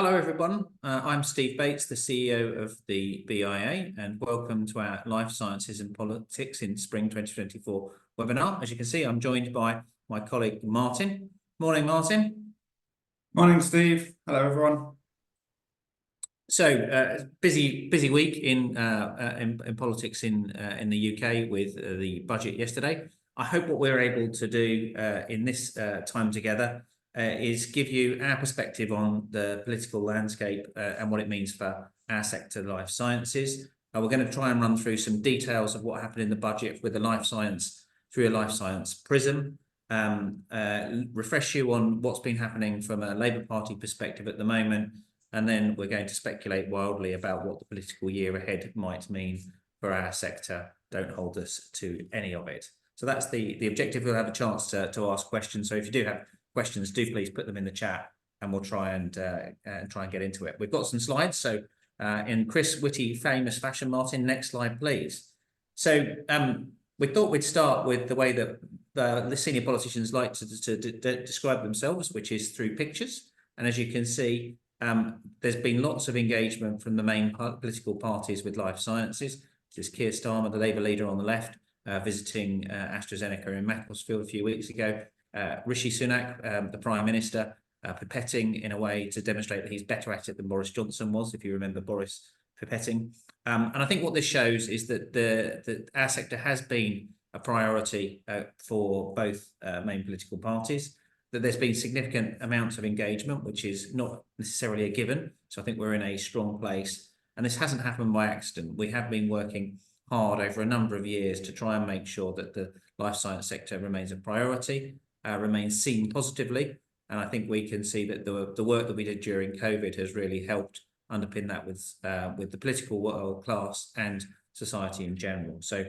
Hello everyone, I'm Steve Bates, the CEO of the BIA, and welcome to our Life Sciences and Politics in Spring 2024 webinar. As you can see, I'm joined by my colleague Martin. Morning, Martin. Morning, Steve. Hello everyone. So busy week in politics in the UK with the budget yesterday. I hope what we're able to do in this time together is give you our perspective on the political landscape and what it means for our sector, life sciences. We're going to try and run through some details of what happened in the budget with the life science through a life science prism, refresh you on what's been happening from a Labour Party perspective at the moment, and then we're going to speculate wildly about what the political year ahead might mean for our sector. Don't hold us to any of it. So that's the objective. We'll have a chance to ask questions. So if you do have questions, do please put them in the chat and we'll try and get into it. We've got some slides. So in Chris Whitty famous fashion, Martin, next slide, please. So we thought we'd start with the way that the senior politicians like to describe themselves, which is through pictures. And as you can see, there's been lots of engagement from the main political parties with life sciences. This is Keir Starmer, the Labour leader on the left, visiting AstraZeneca in Macclesfield a few weeks ago. Rishi Sunak, the Prime Minister, pipetting in a way to demonstrate that he's better at it than Boris Johnson was, if you remember Boris pipetting. And I think what this shows is that our sector has been a priority for both main political parties, that there's been significant amounts of engagement, which is not necessarily a given. So I think we're in a strong place. And this hasn't happened by accident. We have been working hard over a number of years to try and make sure that the life science sector remains a priority, remains seen positively. And I think we can see that the work that we did during COVID has really helped underpin that with the political world class and society in general. So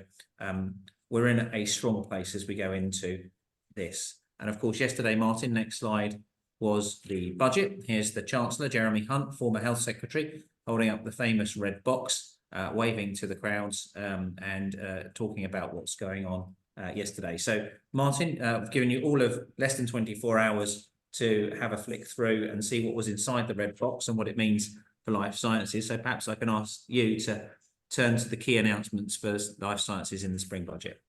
we're in a strong place as we go into this. And of course, yesterday, Martin, next slide, was the budget. Here's the Chancellor, Jeremy Hunt, former Health Secretary, holding up the famous red box, waving to the crowds and talking about what's going on yesterday. So, Martin, I've given you all of less than 24 hours to have a flick through and see what was inside the red box and what it means for life sciences. So perhaps I can ask you to turn to the key announcements for life sciences in the spring budget.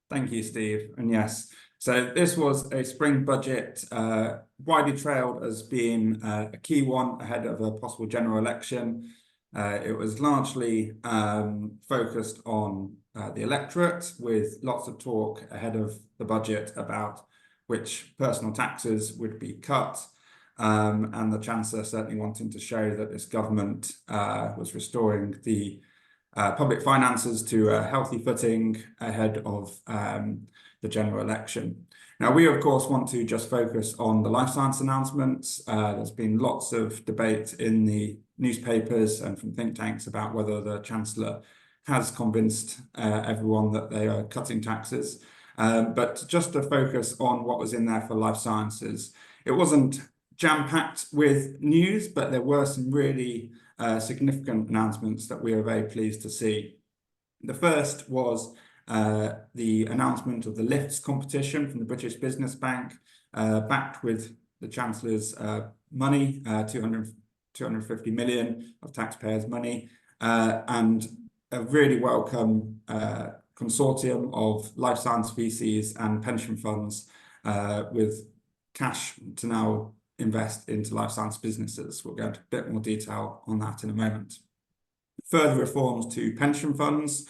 Thank you, Steve. And yes, so this was a spring budget widely trailed as being a key one ahead of a possible general election. It was largely focused on the electorate, with lots of talk ahead of the budget about which personal taxes would be cut, and the Chancellor certainly wanting to show that this government was restoring the public finances to a healthy footing ahead of the general election. Now, we, of course, want to just focus on the life science announcements. There's been lots of debate in the newspapers and from think tanks about whether the Chancellor has convinced everyone that they are cutting taxes. But just to focus on what was in there for life sciences, it wasn't jam-packed with news, but there were some really significant announcements that we are very pleased to see. The first was the announcement of the LIFTS competition from the British Business Bank, backed with the Chancellor's money, 250 million of taxpayers' money, and a really welcome consortium of life science VCs and pension funds with cash to now invest into life science businesses. We'll go into a bit more detail on that in a moment. Further reforms to pension funds,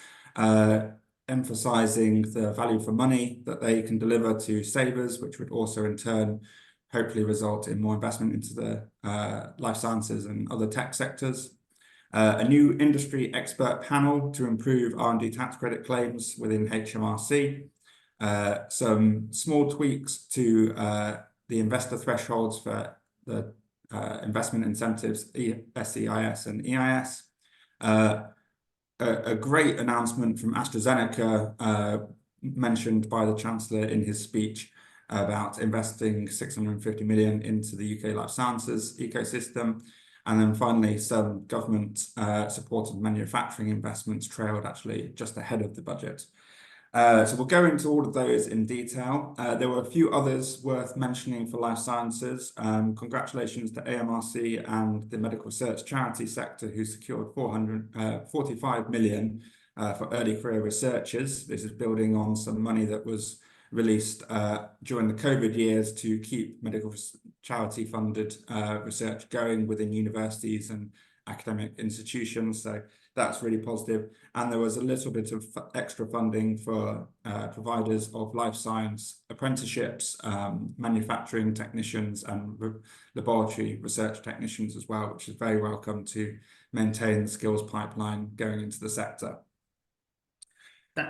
emphasising the value for money that they can deliver to savers, which would also in turn hopefully result in more investment into the life sciences and other tech sectors. A new industry expert panel to improve R&D tax credit claims within HMRC. Some small tweaks to the investor thresholds for the investment incentives, SEIS and EIS. A great announcement from AstraZeneca mentioned by the Chancellor in his speech about investing 650 million into the UK life sciences ecosystem. And then finally, some government supported manufacturing investments trailed actually just ahead of the budget. So we'll go into all of those in detail. There were a few others worth mentioning for life sciences. Congratulations to AMRC and the medical research charity sector, who secured 445 million for early career researchers. This is building on some money that was released during the COVID years to keep medical charity funded research going within universities and academic institutions. So that's really positive. And there was a little bit of extra funding for providers of life science apprenticeships, manufacturing technicians and laboratory research technicians as well, which is very welcome to maintain the skills pipeline going into the sector.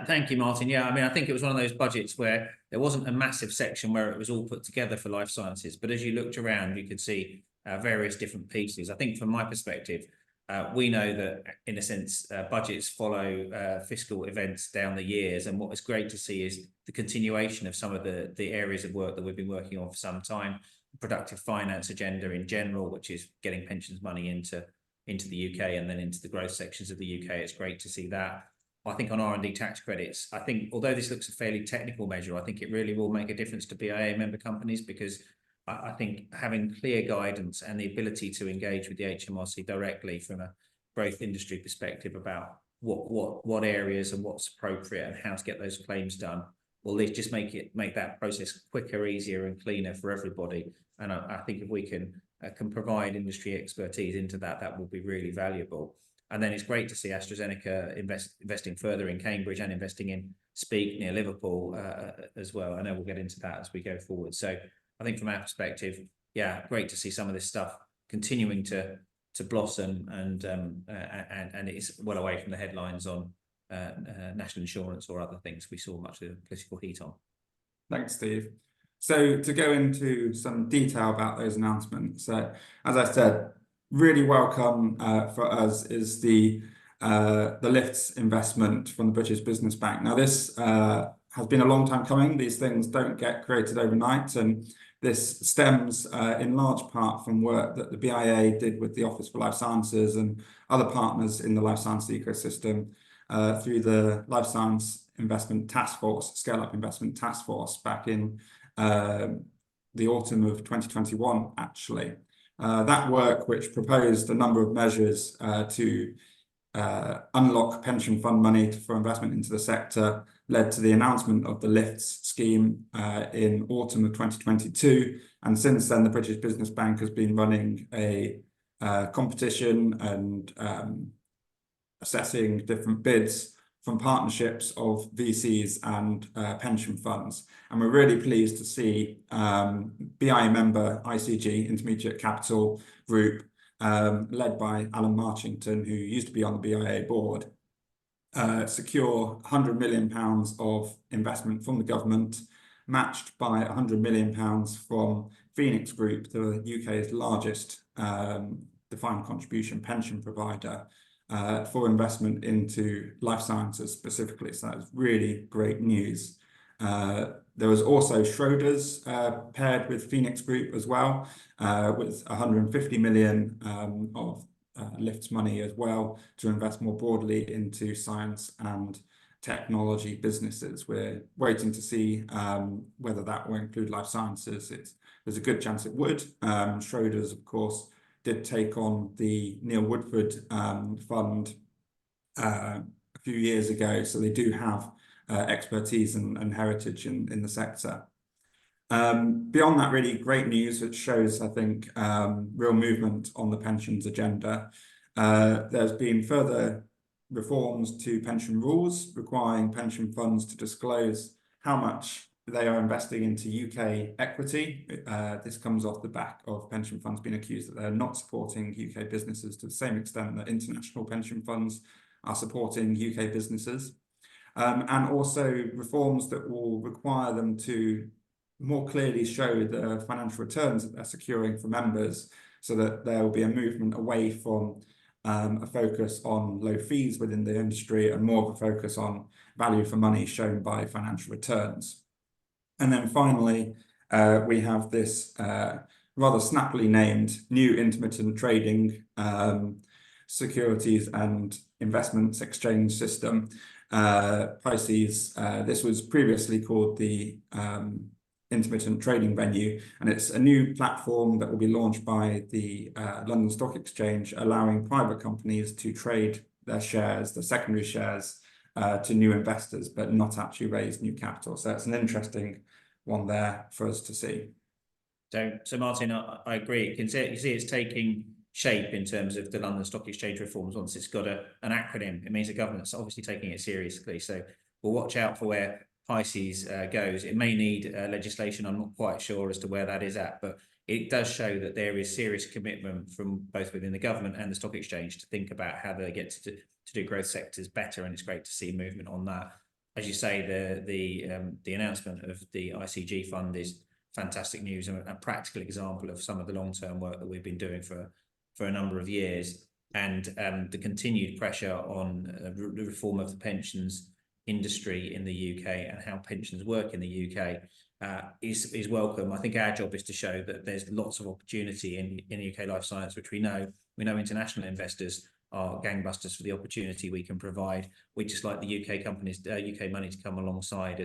Thank you, Martin. Yeah, I mean, I think it was one of those budgets where there wasn't a massive section where it was all put together for life sciences, but as you looked around, you could see various different pieces. I think from my perspective, we know that in a sense, budgets follow fiscal events down the years, and what is great to see is the continuation of some of the areas of work that we've been working on for some time. Productive finance agenda in general, which is getting pensions money into the UK and then into the growth sections of the UK. It's great to see that. I think on R&D tax credits, I think although this looks a fairly technical measure, I think it really will make a difference to BIA member companies, because I think having clear guidance and the ability to engage with the HMRC directly from a growth industry perspective about what areas and what's appropriate and how to get those claims done will just make that process quicker, easier and cleaner for everybody. And I think if we can provide industry expertise into that, that will be really valuable. And then it's great to see AstraZeneca investing further in Cambridge and investing in Speke near Liverpool as well. I know we'll get into that as we go forward. So I think from our perspective, yeah, great to see some of this stuff continuing to blossom, and it's well away from the headlines on national insurance or other things we saw much of the political heat on. Thanks, Steve. So to go into some detail about those announcements, as I said, really welcome for us is the lifts investment from the British Business Bank. Now, this has been a long time coming. These things don't get created overnight, and this stems in large part from work that the BIA did with the Office for Life Sciences and other partners in the life science ecosystem through the Life Science Investment Task Force, Scale-up Investment Task Force, back in the autumn of 2021, actually. That work, which proposed a number of measures to unlock pension fund money for investment into the sector, led to the announcement of the LIFTS scheme in autumn of 2022. And since then, the British Business Bank has been running a competition and assessing different bids from partnerships of VCs and pension funds. And we're really pleased to see BIA member ICG, Intermediate Capital Group, led by Alan Marchington, who used to be on the BIA board, secure £100 million of investment from the government, matched by £100 million from Phoenix Group, the UK's largest defined contribution pension provider, for investment into life sciences specifically. So that's really great news. There was also Schroders paired with Phoenix Group as well, with 150 million of lifts money as well to invest more broadly into science and technology businesses. We're waiting to see whether that will include life sciences. There's a good chance it would. Schroders, of course, did take on the Neil Woodford fund a few years ago, so they do have expertise and heritage in the sector. Beyond that, really great news, which shows, I think, real movement on the pensions agenda. There's been further reforms to pension rules, requiring pension funds to disclose how much they are investing into UK equity. This comes off the back of pension funds being accused that they're not supporting UK businesses to the same extent that international pension funds are supporting UK businesses. And also reforms that will require them to more clearly show the financial returns that they're securing for members, so that there will be a movement away from a focus on low fees within the industry and more of a focus on value for money shown by financial returns. And then finally, we have this rather snappily named new intermittent trading securities and investments exchange system. Pisces, this was previously called the intermittent trading venue, and it's a new platform that will be launched by the London Stock Exchange, allowing private companies to trade their shares, the secondary shares, to new investors, but not actually raise new capital. So it's an interesting one there for us to see. So Martin, I agree. You see it's taking shape in terms of the London Stock Exchange reforms. Once it's got an acronym, it means the government's obviously taking it seriously. So we'll watch out for where Pisces goes. It may need legislation. I'm not quite sure as to where that is at, but it does show that there is serious commitment from both within the government and the stock exchange to think about how they get to do growth sectors better, and it's great to see movement on that. As you say, the announcement of the ICG fund is fantastic news and a practical example of some of the long-term work that we've been doing for a number of years, and the continued pressure on the reform of the pensions industry in the UK and how pensions work in the UK is welcome. I think our job is to show that there's lots of opportunity in UK life science, which we know international investors are gangbusters for the opportunity we can provide. We just like the UK companies, UK money to come alongside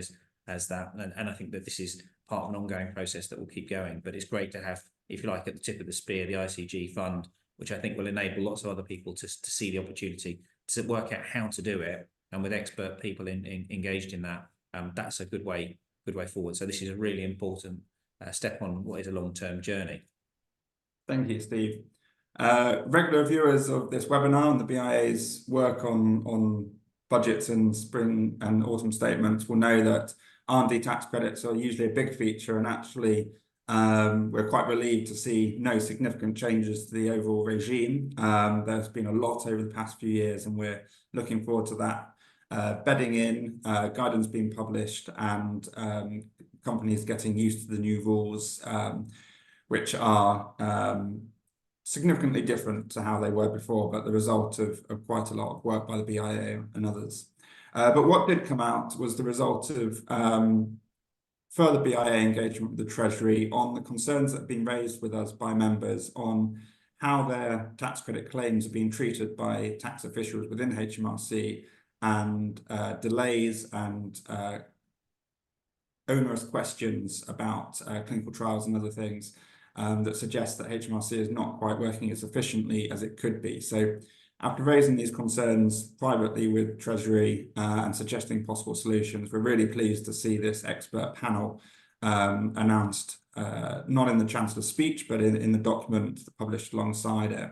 as that, and I think that this is part of an ongoing process that will keep going. But it's great to have, if you like, at the tip of the spear, the ICG fund, which I think will enable lots of other people to see the opportunity to work out how to do it, and with expert people engaged in that, that's a good way forward. So this is a really important step on what is a long-term journey. Thank you, Steve. Regular viewers of this webinar and the BIA's work on budgets and spring and autumn statements will know that R&D tax credits are usually a big feature, and actually we're quite relieved to see no significant changes to the overall regime. There's been a lot over the past few years, and we're looking forward to that bedding in, guidance being published, and companies getting used to the new rules, which are significantly different to how they were before, but the result of quite a lot of work by the BIA and others. But what did come out was the result of further BIA engagement with the Treasury on the concerns that have been raised with us by members on how their tax credit claims are being treated by tax officials within HMRC, and delays and onerous questions about clinical trials and other things that suggest that HMRC is not quite working as efficiently as it could be. So after raising these concerns privately with Treasury and suggesting possible solutions, we're really pleased to see this expert panel announced, not in the Chancellor's speech, but in the document published alongside it.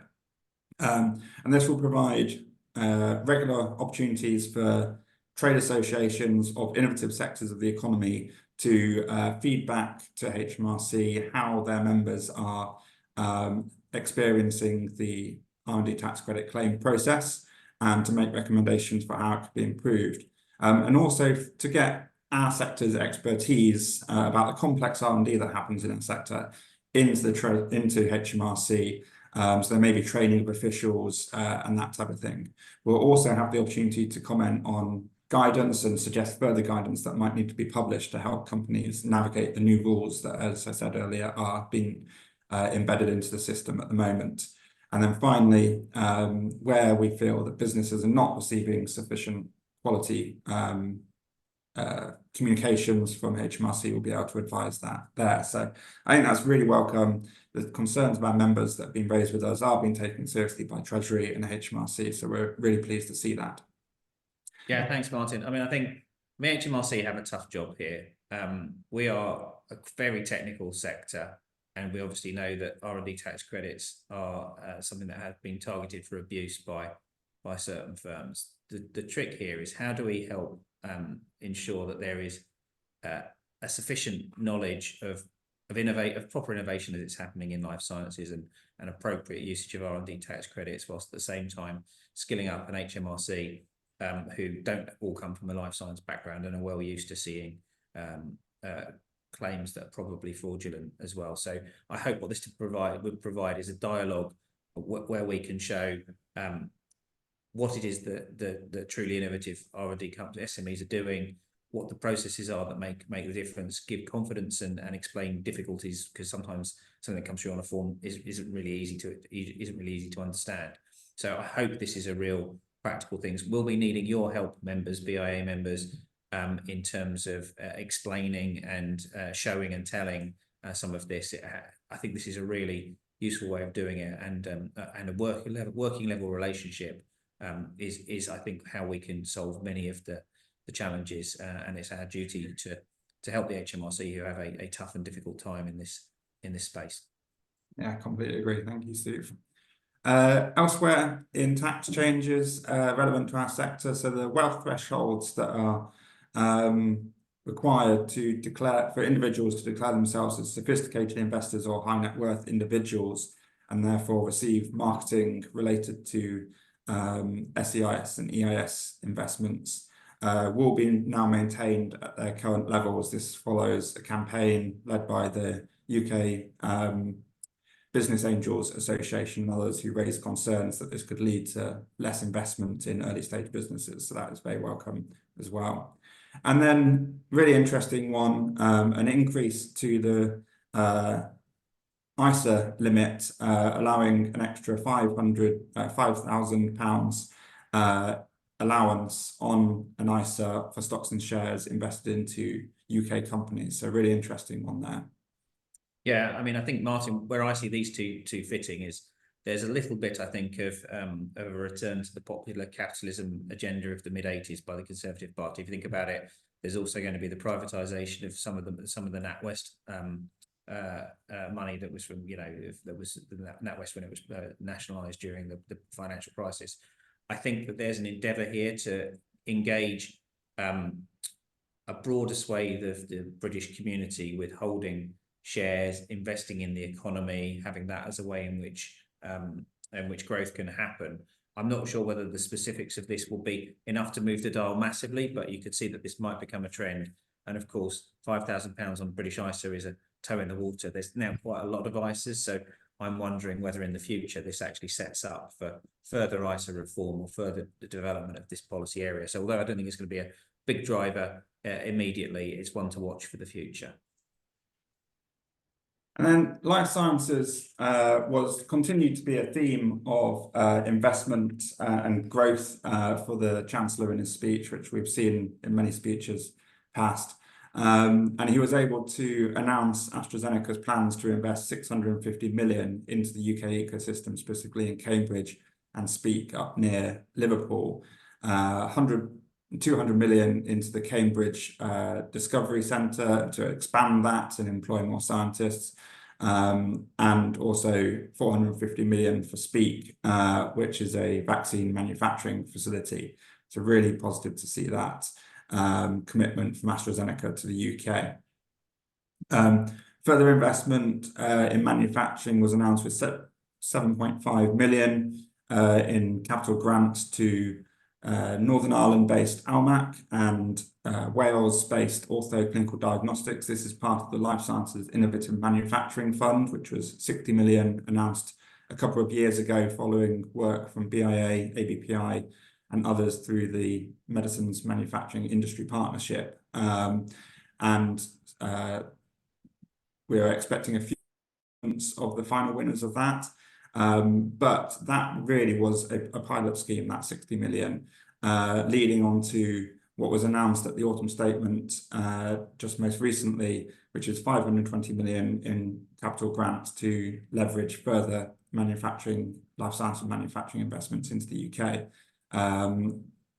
And this will provide regular opportunities for trade associations of innovative sectors of the economy to feed back to HMRC how their members are experiencing the R&D tax credit claim process, and to make recommendations for how it could be improved. And also to get our sector's expertise about the complex R&D that happens in that sector into HMRC. So there may be training of officials and that type of thing. We'll also have the opportunity to comment on guidance and suggest further guidance that might need to be published to help companies navigate the new rules that, as I said earlier, are being embedded into the system at the moment. And then finally, where we feel that businesses are not receiving sufficient quality communications from HMRC, will be able to advise that there. So I think that's really welcome. The concerns about members that have been raised with us are being taken seriously by Treasury and HMRC, so we're really pleased to see that. Yeah, thanks, Martin. I mean, I think HMRC have a tough job here. We are a very technical sector, and we obviously know that R&D tax credits are something that has been targeted for abuse by certain firms. The trick here is, how do we help ensure that there is a sufficient knowledge of proper innovation as it's happening in life sciences, and appropriate usage of R&D tax credits, whilst at the same time skilling up an HMRC who don't all come from a life science background and are well used to seeing claims that are probably fraudulent as well. So I hope what this would provide is a dialogue where we can show what it is that truly innovative R&D companies, SMEs, are doing, what the processes are that make the difference, give confidence and explain difficulties, because sometimes something that comes through on a form isn't really easy to understand. So I hope this is a real practical things. We'll be needing your help, members, BIA members, in terms of explaining and showing and telling some of this. I think this is a really useful way of doing it, and a working level relationship is I think how we can solve many of the challenges, and it's our duty to help the HMRC, who have a tough and difficult time in this space. Yeah, I completely agree. Thank you, Steve. Elsewhere in tax changes relevant to our sector, so the wealth thresholds that are required to declare for individuals to declare themselves as sophisticated investors or high net worth individuals, and therefore receive marketing related to SEIS and EIS investments, will be now maintained at their current levels. This follows a campaign led by the UK Business Angels Association and others, who raised concerns that this could lead to less investment in early stage businesses. So that is very welcome as well. And then really interesting one, an increase to the ISA limit, allowing an extra £5,000 allowance on an ISA for stocks and shares invested into UK companies. So really interesting one there. Yeah, I mean, I think, Martin, where I see these two fitting is there's a little bit, I think, of a return to the popular capitalism agenda of the mid-80s by the Conservative Party. If you think about it, there's also going to be the privatisation of some of the NatWest money that was from, that was the NatWest when it was nationalised during the financial crisis. I think that there's an endeavour here to engage a broader swathe of the British community with holding shares, investing in the economy, having that as a way in which growth can happen. I'm not sure whether the specifics of this will be enough to move the dial massively, but you could see that this might become a trend. And of course, £5,000 on British ISA is a toe in the water. There's now quite a lot of ISAs, so I'm wondering whether in the future this actually sets up for further ISA reform or further development of this policy area. So although I don't think it's going to be a big driver immediately, it's one to watch for the future. And then life sciences was continued to be a theme of investment and growth for the Chancellor in his speech, which we've seen in many speeches past. And he was able to announce AstraZeneca's plans to invest 650 million into the UK ecosystem, specifically in Cambridge and Speke up near Liverpool, 200 million into the Cambridge Discovery Centre to expand that and employ more scientists, and also 450 million for Speke, which is a vaccine manufacturing facility. So really positive to see that commitment from AstraZeneca to the UK. Further investment in manufacturing was announced with 7.5 million in capital grants to Northern Ireland-based Almac and Wales-based Ortho Clinical Diagnostics. This is part of the Life Sciences Innovative Manufacturing Fund, which was 60 million announced a couple of years ago following work from BIA, ABPI, and others through the Medicines Manufacturing Industry Partnership. We are expecting a few of the final winners of that. But that really was a pilot scheme, that 60 million, leading on to what was announced at the autumn statement just most recently, which is 520 million in capital grants to leverage further manufacturing, life science and manufacturing investments into the UK.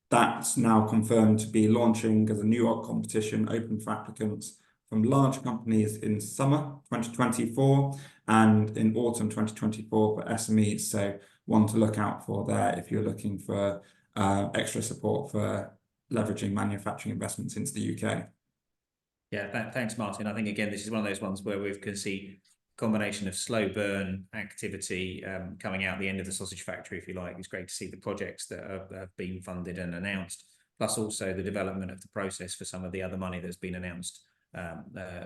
That's now confirmed to be launching as a New York competition open for applicants from large companies in summer 2024 and in autumn 2024 for SMEs. So one to look out for there if you're looking for extra support for leveraging manufacturing investments into the UK. Yeah, thanks, Martin. I think, again, this is one of those ones where we can see a combination of slow burn activity coming out the end of the sausage factory, if you like. It's great to see the projects that have been funded and announced, plus also the development of the process for some of the other money that's been announced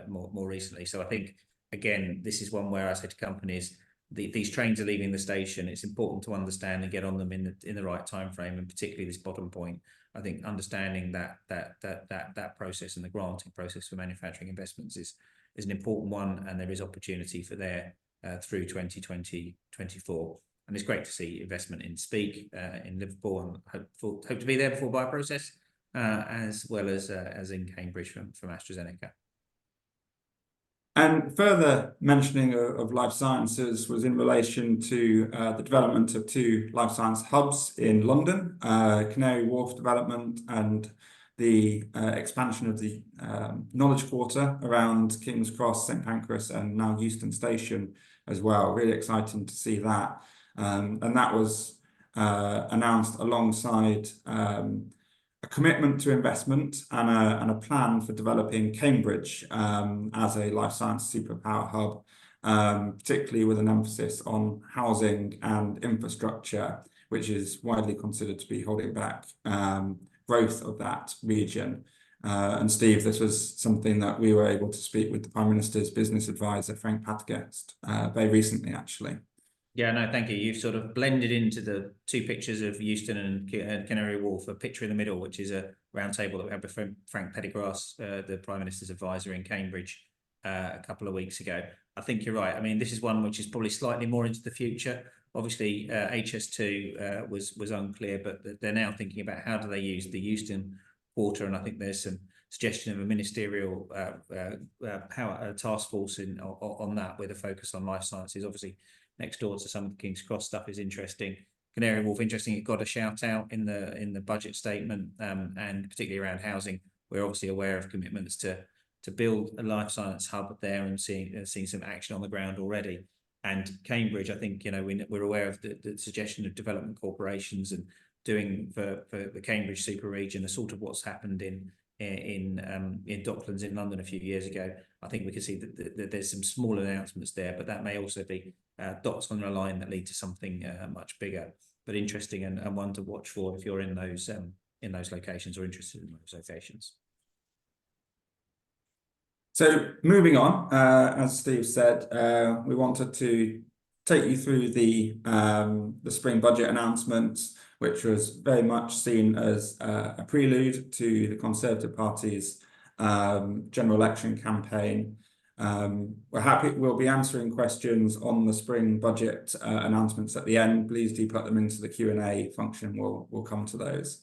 more recently. So I think, again, this is one where I say to companies, these trains are leaving the station. It's important to understand and get on them in the right time frame, and particularly this bottom point. I think understanding that process and the granting process for manufacturing investments is an important one, and there is opportunity for there through 2024. And it's great to see investment in Speak in Liverpool, and hope to be there before bioprocess, as well as in Cambridge from AstraZeneca. And further mentioning of life sciences was in relation to the development of 2 life science hubs in London, Canary Wharf development and the expansion of the Knowledge Quarter around King's Cross, St Pancras and now Euston Station as well. Really exciting to see that. And that was announced alongside a commitment to investment and a plan for developing Cambridge as a life science superpower hub, particularly with an emphasis on housing and infrastructure, which is widely considered to be holding back growth of that region. And Steve, this was something that we were able to speak with the Prime Minister's business advisor, Frank Paterguest, very recently, actually. Yeah, no, thank you. You've sort of blended into the 2 pictures of Euston and Canary Wharf, a picture in the middle, which is a round table that we had with Frank Paterguest, the Prime Minister's advisor in Cambridge a couple of weeks ago. I think you're right. I mean, this is one which is probably slightly more into the future. Obviously, HS2 was unclear, but they're now thinking about how do they use the Euston Quarter, and I think there's some suggestion of a ministerial power task force on that with a focus on life sciences. Obviously, next door to some of the King's Cross stuff is interesting. Canary Wharf, interesting. It got a shout out in the budget statement, and particularly around housing. We're obviously aware of commitments to build a life science hub there and seeing some action on the ground already. And Cambridge, I think, you know, we're aware of the suggestion of development corporations and doing for the Cambridge super region, the sort of what's happened in Docklands in London a few years ago. I think we can see that there's some small announcements there, but that may also be dots on a line that lead to something much bigger, but interesting and one to watch for if you're in those locations or interested in those locations. So moving on, as Steve said, we wanted to take you through the spring budget announcements, which was very much seen as a prelude to the Conservative Party's general election campaign. We'll be answering questions on the spring budget announcements at the end. Please do put them into the Q&A function. We'll come to those.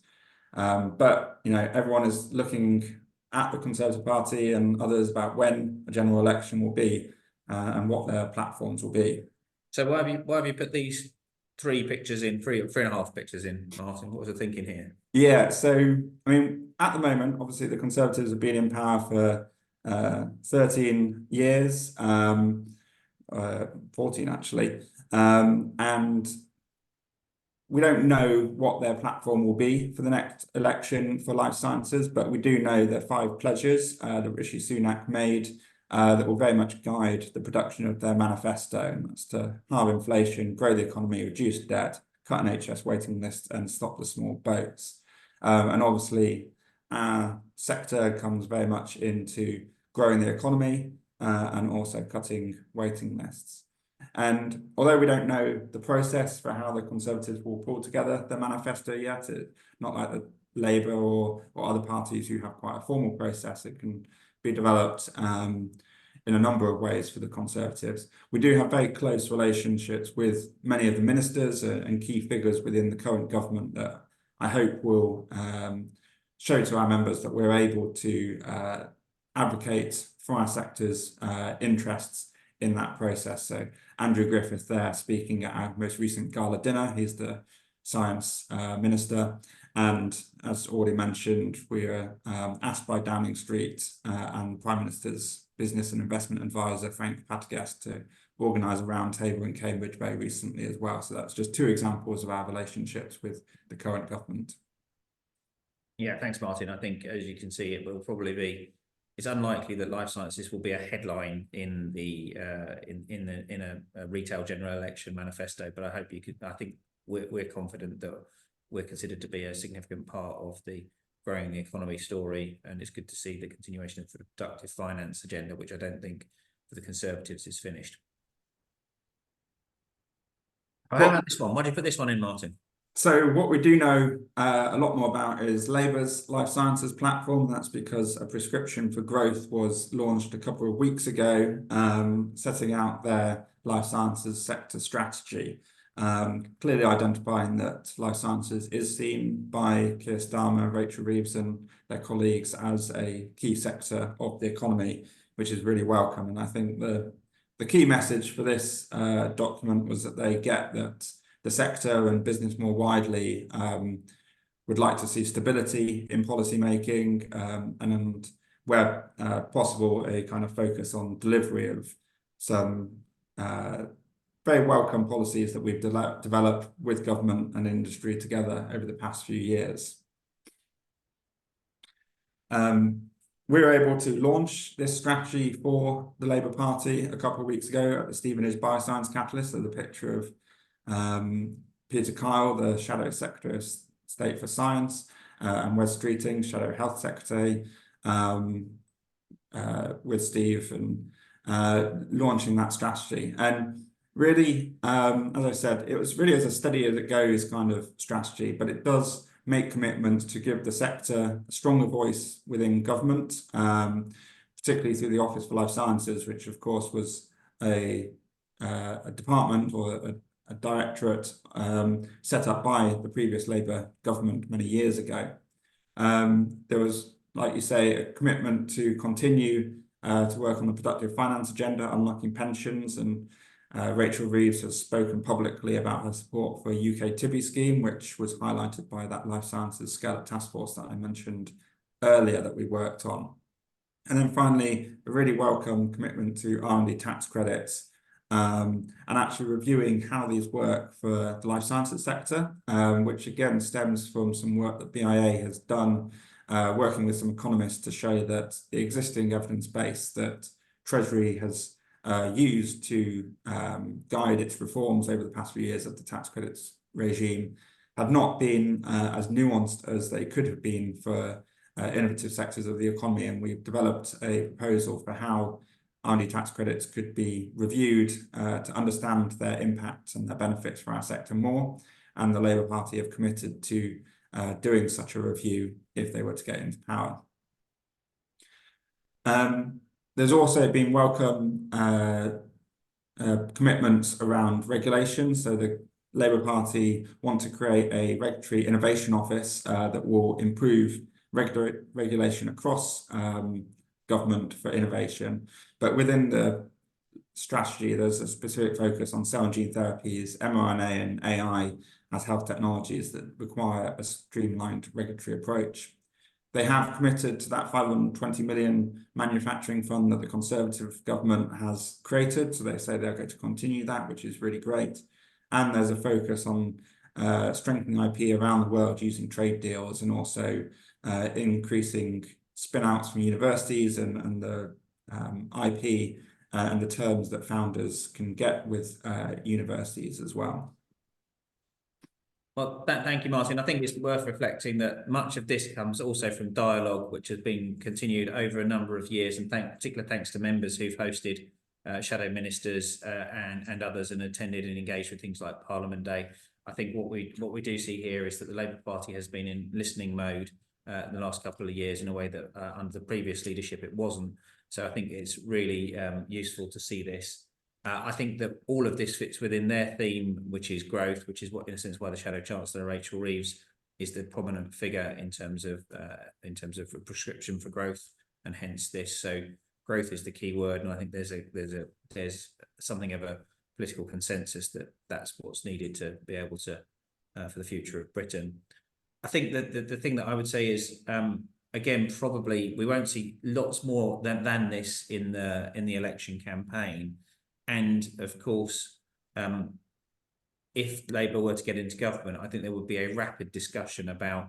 But you know, everyone is looking at the Conservative Party and others about when a general election will be and what their platforms will be. So why have you put these 3 pictures in, 3.5 pictures in, Martin? What was the thinking here? Yeah, so I mean, at the moment, obviously the Conservatives have been in power for 13 years, 14 actually, and we don't know what their platform will be for the next election for life sciences, but we do know the 5 pledges that Rishi Sunak made that will very much guide the production of their manifesto, and that's to halve inflation, grow the economy, reduce debt, cut NHS waiting lists, and stop the small boats. And obviously, our sector comes very much into growing the economy and also cutting waiting lists. And although we don't know the process for how the Conservatives will pull together the manifesto yet, it's not like the Labour or other parties who have quite a formal process. It can be developed in a number of ways for the Conservatives. We do have very close relationships with many of the ministers and key figures within the current government that I hope will show to our members that we're able to advocate for our sector's interests in that process. So Andrew Griffith there speaking at our most recent gala dinner. He's the Science Minister. And as already mentioned, we were asked by Downing Street and Prime Minister's Business and Investment Advisor, Frank Paterguest, to organise a roundtable in Cambridge very recently as well. So that's just 2 examples of our relationships with the current government. Yeah, thanks, Martin. I think, as you can see, it will probably be. It's unlikely that life sciences will be a headline in a retail general election manifesto, but I hope you could. I think we're confident that we're considered to be a significant part of the growing the economy story, and it's good to see the continuation of the productive finance agenda, which I don't think for the Conservatives is finished. How about this one? Why do you put this one in, Martin? So what we do know a lot more about is Labour's life sciences platform. That's because a prescription for growth was launched a couple of weeks ago, setting out their life sciences sector strategy. clearly identifying that life sciences is seen by Keir Starmer, Rachel Reeves and their colleagues as a key sector of the economy, which is really welcome. And I think the key message for this document was that they get that the sector and business more widely would like to see stability in policy making, and where possible, a kind of focus on delivery of some very welcome policies that we've developed with government and industry together over the past few years. We were able to launch this strategy for the Labour Party a couple of weeks ago at the Stevenage Bioscience Catalyst. There's a picture of Peter Kyle, the Shadow Secretary of State for Science, and Wes Streeting, Shadow Health Secretary, with Steve and launching that strategy. And really, as I said, it was really as a steady as it goes kind of strategy, but it does make commitments to give the sector a stronger voice within government, particularly through the Office for Life Sciences, which of course was a department or a directorate set up by the previous Labour government many years ago. There was, like you say, a commitment to continue to work on the productive finance agenda, unlocking pensions, and Rachel Reeves has spoken publicly about her support for a UK TIBI scheme, which was highlighted by that Life Sciences Scale-up Task Force that I mentioned earlier that we worked on. And then finally, a really welcome commitment to R&D tax credits, and actually reviewing how these work for the life sciences sector, which again stems from some work that BIA has done, working with some economists to show that the existing evidence base that Treasury has used to guide its reforms over the past few years of the tax credits regime have not been as nuanced as they could have been for innovative sectors of the economy. And we've developed a proposal for how R&D tax credits could be reviewed to understand their impact and their benefits for our sector more. And the Labour Party have committed to doing such a review if they were to get into power. There's also been welcome commitments around regulation. So the Labour Party want to create a regulatory innovation office that will improve regulation across government for innovation. But within the strategy, there's a specific focus on cell and gene therapies, mRNA and AI as health technologies that require a streamlined regulatory approach. They have committed to that 520 million manufacturing fund that the Conservative government has created. So they say they're going to continue that, which is really great. And there's a focus on strengthening IP around the world using trade deals, and also increasing spin-outs from universities and the IP and the terms that founders can get with universities as well. Well, thank you, Martin. I think it's worth reflecting that much of this comes also from dialogue, which has been continued over a number of years, and particular thanks to members who've hosted shadow ministers and others and attended and engaged with things like Parliament Day. I think what we do see here is that the Labour Party has been in listening mode in the last couple of years in a way that under the previous leadership it wasn't. So I think it's really useful to see this. I think that all of this fits within their theme, which is growth, which is what, in a sense, why the Shadow Chancellor Rachel Reeves is the prominent figure in terms of a prescription for growth, and hence this. So growth is the key word, and I think there's something of a political consensus that that's what's needed to be able to for the future of Britain. I think that the thing that I would say is, again, probably we won't see lots more than this in the election campaign. And of course, if Labour were to get into government, I think there would be a rapid discussion about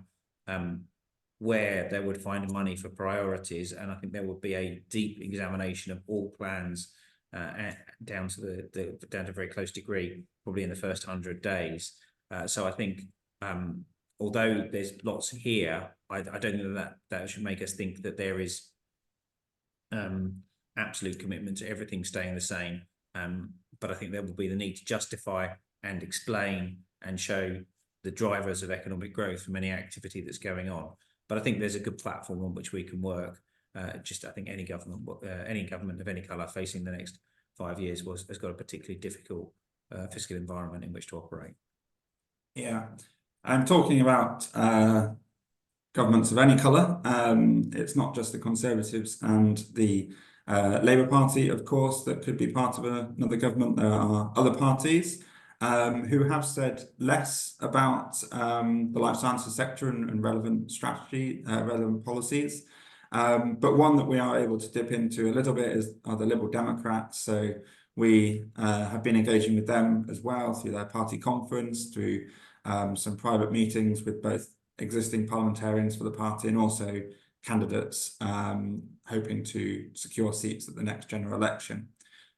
where they would find money for priorities, and I think there would be a deep examination of all plans down to down to a very close degree, probably in the first 100 days. So I think, although there's lots here, I don't know that should make us think that there is absolute commitment to everything staying the same. But I think there will be the need to justify and explain and show the drivers of economic growth from any activity that's going on. But I think there's a good platform on which we can work. I think any government of any colour facing the next 5 years has got a particularly difficult fiscal environment in which to operate. Yeah, I'm talking about governments of any colour. It's not just the Conservatives and the Labour Party, of course, that could be part of another government. There are other parties who have said less about the life sciences sector and relevant strategy, relevant policies. But one that we are able to dip into a little bit are the Liberal Democrats. So we have been engaging with them as well through their party conference, through some private meetings with both existing parliamentarians for the party and also candidates hoping to secure seats at the next general election.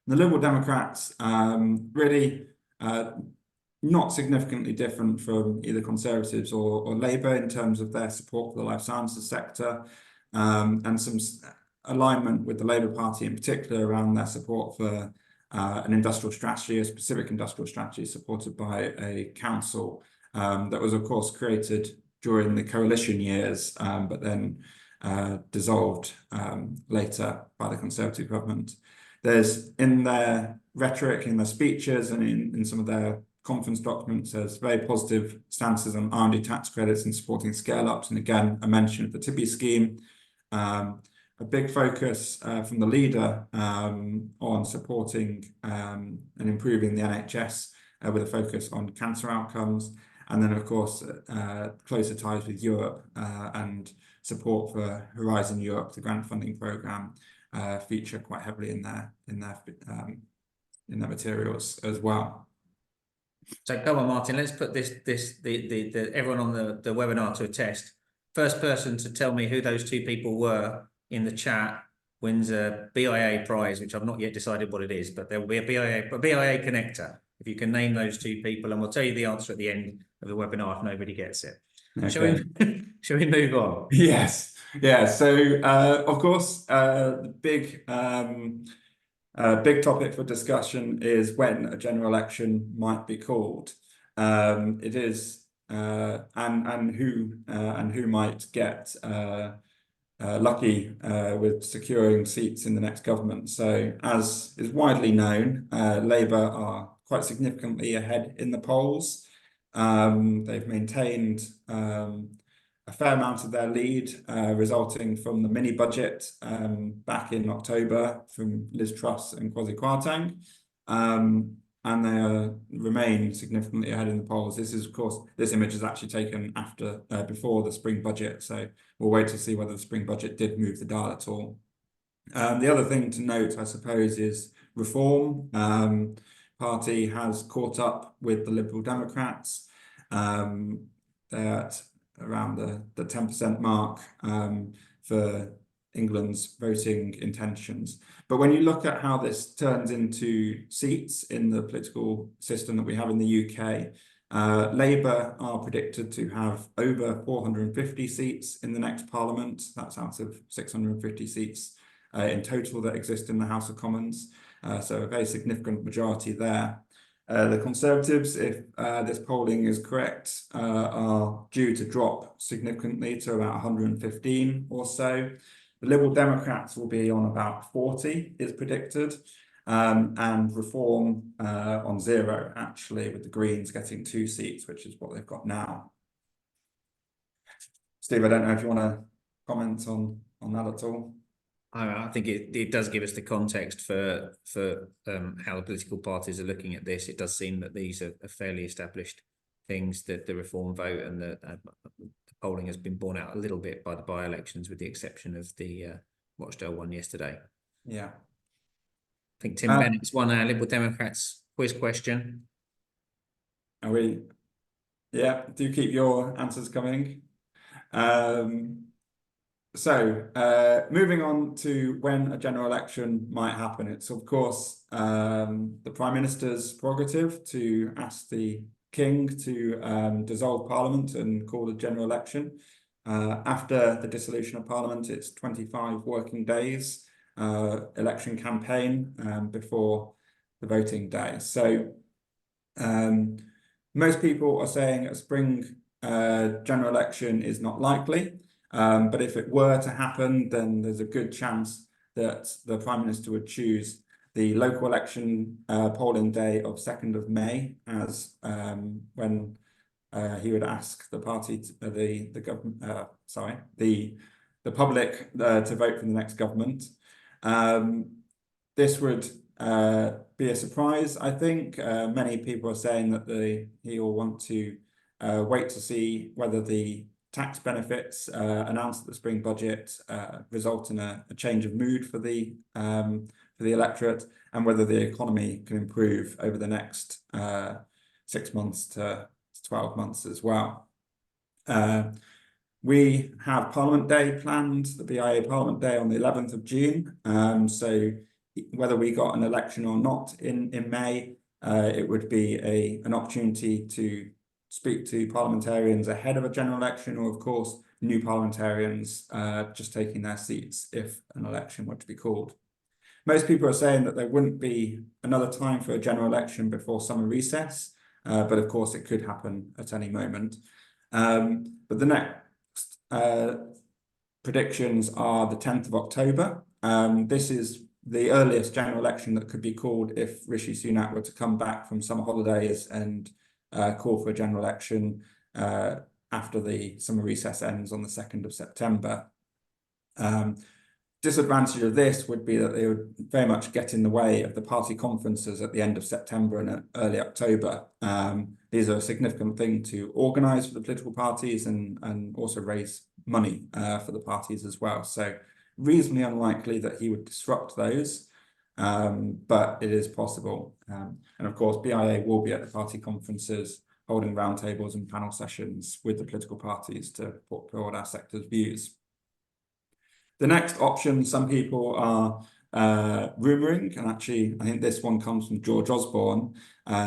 The Liberal Democrats really not significantly different from either Conservatives or Labour in terms of their support for the life sciences sector, and some alignment with the Labour Party in particular around their support for an industrial strategy, a specific industrial strategy supported by a council that was of course created during the coalition years, but then dissolved later by the Conservative government. There's in their rhetoric, in their speeches, and in some of their conference documents, there's very positive stances on R&D tax credits and supporting scale-ups, and again, a mention of the TIBI scheme. A big focus from the leader on supporting and improving the NHS with a focus on cancer outcomes. And then, of course, closer ties with Europe and support for Horizon Europe, the grant funding programme, feature quite heavily in their materials as well. So come on, Martin, let's put everyone on the webinar to a test. First person to tell me who those two people were in the chat wins a BIA prize, which I've not yet decided what it is, but there will be a BIA connector. If you can name those two people, and we'll tell you the answer at the end of the webinar if nobody gets it. Okay. Shall we move on? Yes. Yeah. So, of course, the big topic for discussion is when a general election might be called. It is and who might get lucky with securing seats in the next government. So, as is widely known, Labour are quite significantly ahead in the polls. They've maintained a fair amount of their lead, resulting from the mini budget back in October from Liz Truss and Kwasi Kwarteng, and they remain significantly ahead in the polls. This is, of course, this image is actually taken before the spring budget, so we'll wait to see whether the spring budget did move the dial at all. The other thing to note, I suppose, is Reform. Party has caught up with the Liberal Democrats. They're at around the 10% mark for England's voting intentions. But when you look at how this turns into seats in the political system that we have in the UK, Labour are predicted to have over 450 seats in the next Parliament. That's out of 650 seats in total that exist in the House of Commons. So a very significant majority there. The Conservatives, if this polling is correct, are due to drop significantly to about 115 or so. The Liberal Democrats will be on about 40, is predicted, and Reform on 0, actually, with the Greens getting 2 seats, which is what they've got now. Steve, I don't know if you want to comment on that at all. I think it does give us the context for how the political parties are looking at this. It does seem that these are fairly established things, that the Reform vote and the polling has been borne out a little bit by the by-elections, with the exception of the Rochdale one yesterday. Yeah. I think Tim Bennett's won our Liberal Democrats quiz question. Are we? Yeah, do keep your answers coming. So, moving on to when a general election might happen, it's of course the Prime Minister's prerogative to ask the King to dissolve Parliament and call a general election. After the dissolution of Parliament, it's 25 working days election campaign before the voting day. So, most people are saying a spring general election is not likely. But if it were to happen, then there's a good chance that the Prime Minister would choose the local election polling day of 2nd of May as when he would ask the party, the government, the public to vote for the next government. This would be a surprise, I think. Many people are saying that he will want to wait to see whether the tax benefits announced at the spring budget result in a change of mood for the electorate, and whether the economy can improve over the next 6 months to 12 months as well. We have Parliament Day planned, the BIA Parliament Day on the 11th of June. So whether we got an election or not in May, it would be an opportunity to speak to parliamentarians ahead of a general election, or of course, new parliamentarians just taking their seats if an election were to be called. Most people are saying that there wouldn't be another time for a general election before summer recess, but of course it could happen at any moment. But the next predictions are the 10th of October. This is the earliest general election that could be called if Rishi Sunak were to come back from summer holidays and call for a general election after the summer recess ends on the 2nd of September. Disadvantage of this would be that they would very much get in the way of the party conferences at the end of September and early October. These are a significant thing to organise for the political parties and also raise money for the parties as well. So reasonably unlikely that he would disrupt those, but it is possible. And of course, BIA will be at the party conferences, holding roundtables and panel sessions with the political parties to put forward our sector's views. The next option, some people are rumouring, and actually I think this one comes from George Osborne.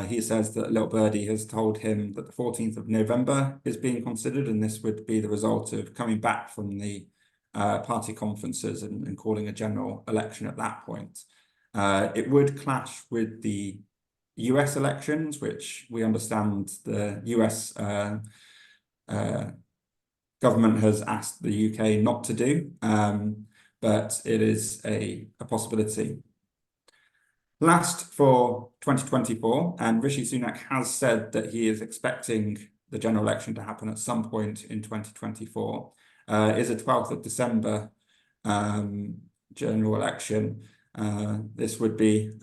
He says that Little Birdie has told him that the 14th of November is being considered, and this would be the result of coming back from the party conferences and calling a general election at that point. It would clash with the US elections, which we understand the US government has asked the UK not to do, but it is a possibility. Last for 2024, and Rishi Sunak has said that he is expecting the general election to happen at some point in 2024, is a 12th of December general election. This would be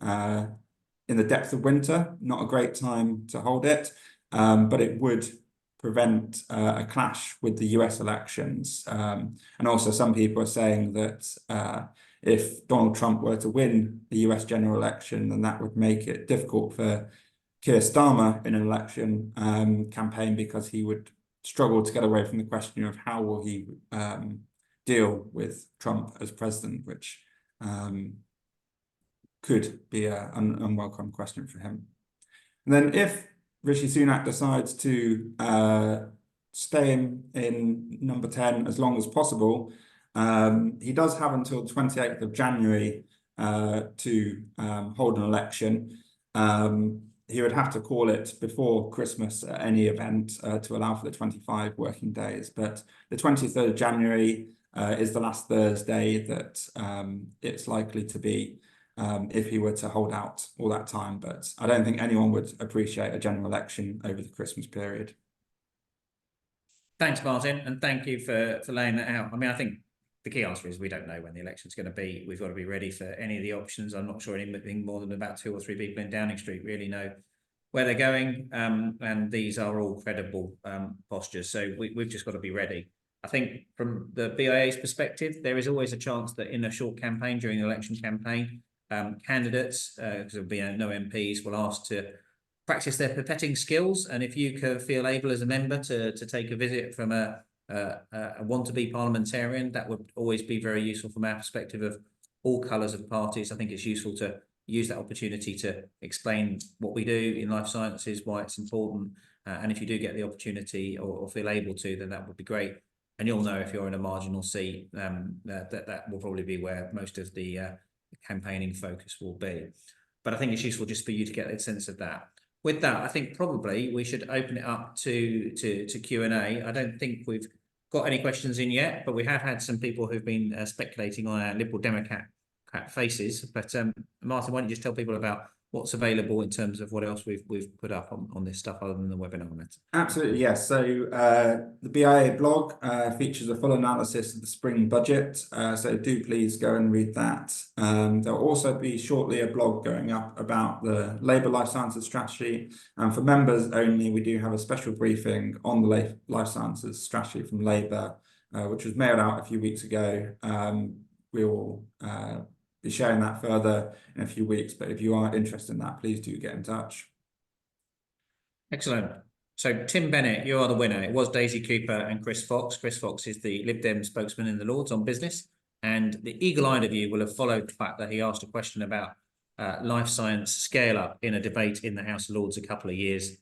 in the depth of winter, not a great time to hold it, but it would prevent a clash with the US elections. And also some people are saying that if Donald Trump were to win the US general election, then that would make it difficult for Keir Starmer in an election campaign, because he would struggle to get away from the question of how will he deal with Trump as president, which could be an unwelcome question for him. And then if Rishi Sunak decides to stay in number 10 as long as possible, he does have until the 28th of January to hold an election. He would have to call it before Christmas at any event to allow for the 25 working days. But the 23rd of January is the last Thursday that it's likely to be, if he were to hold out all that time. But I don't think anyone would appreciate a general election over the Christmas period. Thanks, Martin, and thank you for laying that out. I mean, I think the key answer is we don't know when the election's going to be. We've got to be ready for any of the options. I'm not sure anything more than about 2 or 3 people in Downing Street really know where they're going, and these are all credible postures. So we've just got to be ready. I think from the BIA's perspective, there is always a chance that in a short campaign, during the election campaign, candidates, because there'll be no MPs, will ask to practice their pipetting skills. And if you can feel able as a member to take a visit from a want-to-be parliamentarian, that would always be very useful from our perspective of all colours of parties. I think it's useful to use that opportunity to explain what we do in life sciences, why it's important. And if you do get the opportunity or feel able to, then that would be great. And you'll know if you're in a marginal seat, that will probably be where most of the campaigning focus will be. But I think it's useful just for you to get a sense of that. With that, I think probably we should open it up to Q&A. I don't think we've got any questions in yet, but we have had some people who've been speculating on our Liberal Democrat faces. But Martin, why don't you just tell people about what's available in terms of what else we've put up on this stuff other than the webinar matter? Absolutely, yes. So the BIA blog features a full analysis of the spring budget. So do please go and read that. There'll also be shortly a blog going up about the Labour Life Sciences strategy. And for members only, we do have a special briefing on the Life Sciences strategy from Labour, which was mailed out a few weeks ago. We will be sharing that further in a few weeks, but if you are interested in that, please do get in touch. Excellent. So Tim Bennett, you are the winner. It was Daisy Cooper and Chris Fox. Chris Fox is the Lib Dem spokesman in the Lords on business, and the eagle-eyed of you will have followed the fact that he asked a question about life science scale up in a debate in the House of Lords a couple of weeks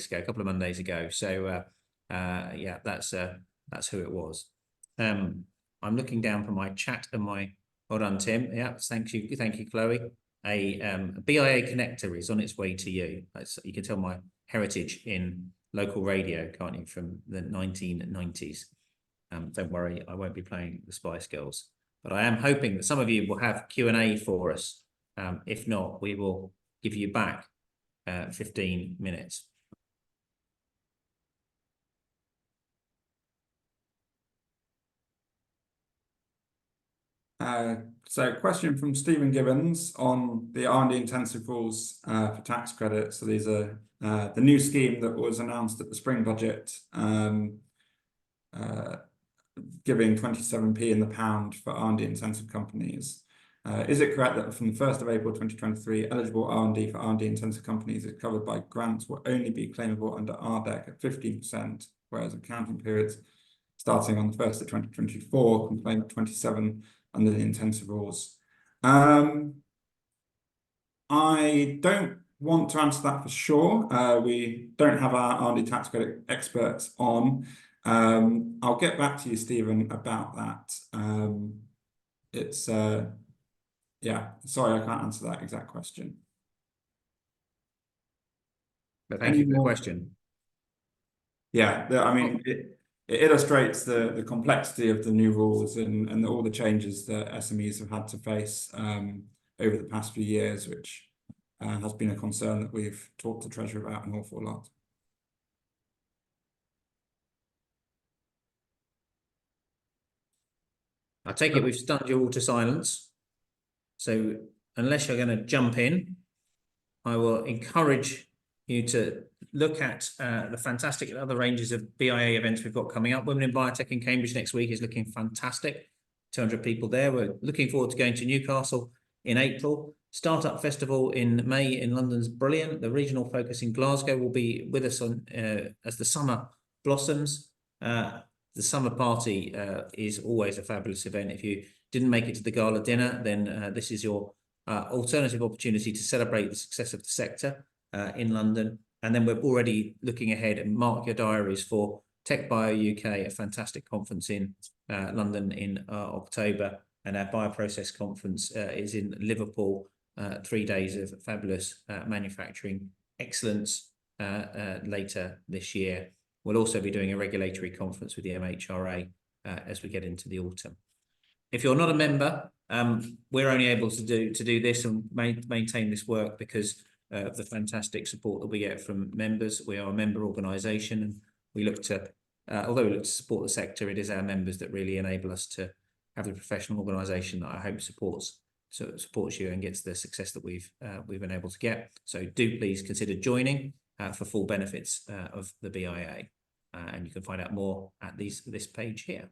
ago, a couple of Mondays ago. So yeah, that's who it was. I'm looking down from my chat and my, well done, Tim. Yeah, thank you, Chloe. A BIA connector is on its way to you. You can tell my heritage in local radio, can't you, from the 1990s. Don't worry, I won't be playing the Spice Girls, but I am hoping that some of you will have Q&A for us. If not, we will give you back 15 minutes. So question from Stephen Gibbons on the R&D intensive rules for tax credit. So these are the new scheme that was announced at the spring budget, giving 27p in the pound for R&D intensive companies. Is it correct that from the 1st of April 2023, eligible R&D for R&D intensive companies is covered by grants will only be claimable under RDEC at 15%, whereas accounting periods starting on the 1st of 2024 can claim 27 under the intensive rules? I don't want to answer that for sure. We don't have our R&D tax credit experts on. I'll get back to you, Stephen, about that. Yeah, sorry, I can't answer that exact question. But thank you for the question. Yeah, I mean, it illustrates the complexity of the new rules and all the changes that SMEs have had to face over the past few years, which has been a concern that we've talked to Treasury about an awful lot. I take it we've stunned you all to silence. So unless you're going to jump in, I will encourage you to look at the fantastic other ranges of BIA events we've got coming up. Women in Biotech in Cambridge next week is looking fantastic. 200 people there. We're looking forward to going to Newcastle in April. Startup Festival in May in London's brilliant. The regional focus in Glasgow will be with us on as the summer blossoms. The summer party is always a fabulous event. If you didn't make it to the gala dinner, then this is your alternative opportunity to celebrate the success of the sector in London. And then we're already looking ahead, and mark your diaries for Tech Bio UK, a fantastic conference in London in October. And our Bioprocess conference is in Liverpool, 3 days of fabulous manufacturing excellence later this year. We'll also be doing a regulatory conference with the MHRA as we get into the autumn. If you're not a member, we're only able to do this and maintain this work because of the fantastic support that we get from members. We are a member organisation, and we look to, although we look to support the sector, it is our members that really enable us to have the professional organisation that I hope supports you and gets the success that we've been able to get. So do please consider joining for full benefits of the BIA, and you can find out more at this page here.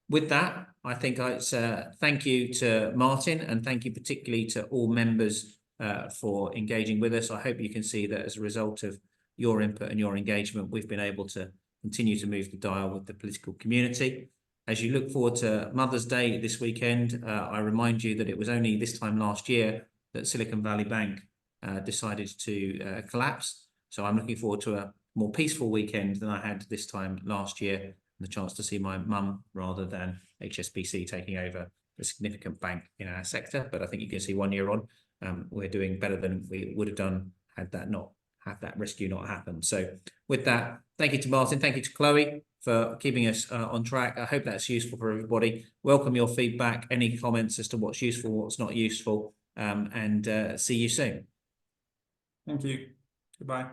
With that, I think it's thank you to Martin, and thank you particularly to all members for engaging with us. I hope you can see that as a result of your input and your engagement, we've been able to continue to move the dial with the political community. As you look forward to Mother's Day this weekend, I remind you that it was only this time last year that Silicon Valley Bank decided to collapse. So I'm looking forward to a more peaceful weekend than I had this time last year, the chance to see my mum rather than HSBC taking over a significant bank in our sector. But I think you can see 1 year on, we're doing better than we would have done had that not have that rescue not happen. So with that, thank you to Martin, thank you to Chloe for keeping us on track. I hope that's useful for everybody. Welcome your feedback, any comments as to what's useful, what's not useful, and see you soon. Thank you. Goodbye.